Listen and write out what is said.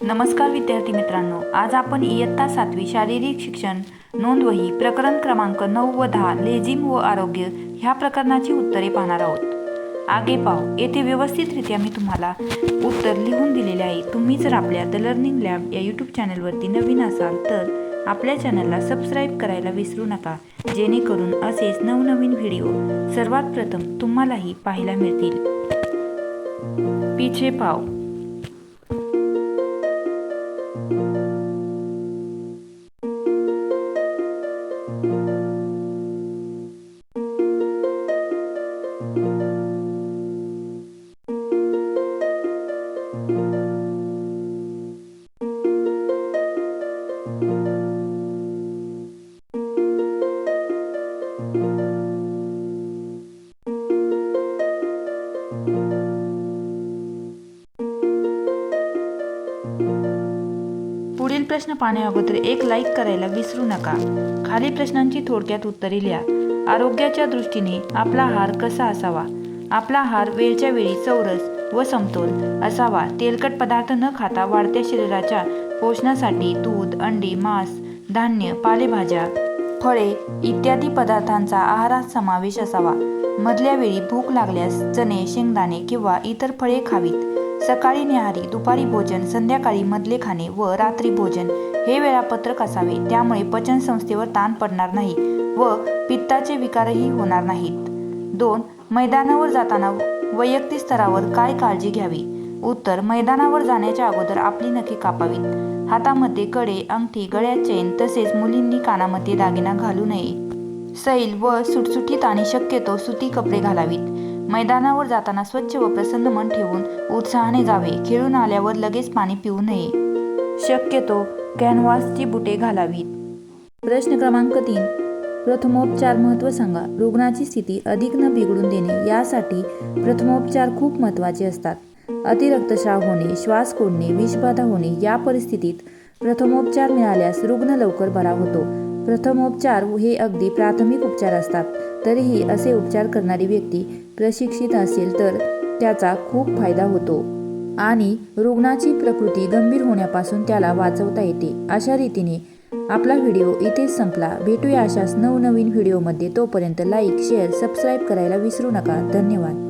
नमस्कार विद्यार्थी मित्रांनो, आज आपण इयत्ता 7वी शारीरिक शिक्षण नोंदवही प्रकरण क्रमांक 9 व 10 लेझिम व आरोग्य ह्या प्रकरणाची उत्तरे पाहणार आहोत। आगे पाहू। येथे व्यवस्थितरित्या मी तुम्हाला उत्तर लिहून दिलेले आहे। तुम्ही जर आपल्या द लर्निंग लॅब या यूट्यूब चॅनलवरती नवीन असाल तर आपल्या चॅनलला सबस्क्राईब करायला विसरू नका, जेणेकरून असेच नवनवीन व्हिडिओ सर्वात प्रथम तुम्हालाही पाहायला मिळतील। पीछे पाव। पुढील प्रश्न पाहण्या अगोदर एक लाईक करायला विसरू नका। खाली प्रश्नांची थोडक्यात उत्तरे लिहा। आरोग्याच्या दृष्टीने आपला आहार कसा असावा? आपला आहार वेळच्या वेळी चौरस व समतोल असावा। तेलकट पदार्थ न खाता वाढत्या शरीराच्या पोषणासाठी दूध, अंडी, मांस, धान्य, पालेभाज्या, फळे इत्यादी पदार्थांचा आहारात समावेश असावा। मधल्या वेळी भूक लागल्यास चणे, शेंगदाणे किंवा इतर फळे खावीत। सकाळी न्याहारी, दुपारी भोजन, संध्याकाळी मधले खाणे व रात्री भोजन हे वेळापत्रक असावे। त्यामुळे पचन संस्थेवर ताण पडणार नाही व पित्ताचे विकारही होणार नाहीत। 2. मैदानावर जाताना वैयक्तिक स्तरावर काय काळजी घ्यावी? उत्तर: मैदानावर जाण्याच्या अगोदर आपली नखे कापावीत। हातामध्ये कडे, अंगठी, गळ्यात चेन तसेच मुलींनी कानामध्ये दागिना घालू नये। सैल व सुटसुटीत आणि शक्यतो सुती कपडे घालावीत। मैदानावर जाताना स्वच्छ व प्रसन्न मन ठेवून उत्साहाने जावे। खेळून आल्यावर लगेच पाणी पिऊ नये। शक्यतो कॅनव्हासची बुटे घालावीत। प्रश्न क्रमांक 3. प्रथमोपचार महत्त्व सांगा। रुग्णाची स्थिती अधिक न बिघडून देणे यासाठी प्रथमोपचार खूप महत्त्वाचे असतात। अतिरक्तस्राव होणे, श्वास कोंडणे, विषबाधा होणे या परिस्थितीत प्रथमोपचार मिळाल्यास रुग्ण लवकर बरा होतो। प्रथमोपचार हे अगदी प्राथमिक उपचार असतात। तरीही असे उपचार करणारी व्यक्ती प्रशिक्षित असेल तर त्याचा खूप फायदा होतो आणि रुग्णाची प्रकृती गंभीर होण्यापासून त्याला वाचवता येते। अशा रीतीने आपला व्हिडिओ इथेच संपला। भेटूया अशाच नवनवीन व्हिडिओमध्ये। तोपर्यंत लाईक, शेअर, सबस्क्राईब करायला विसरू नका। धन्यवाद।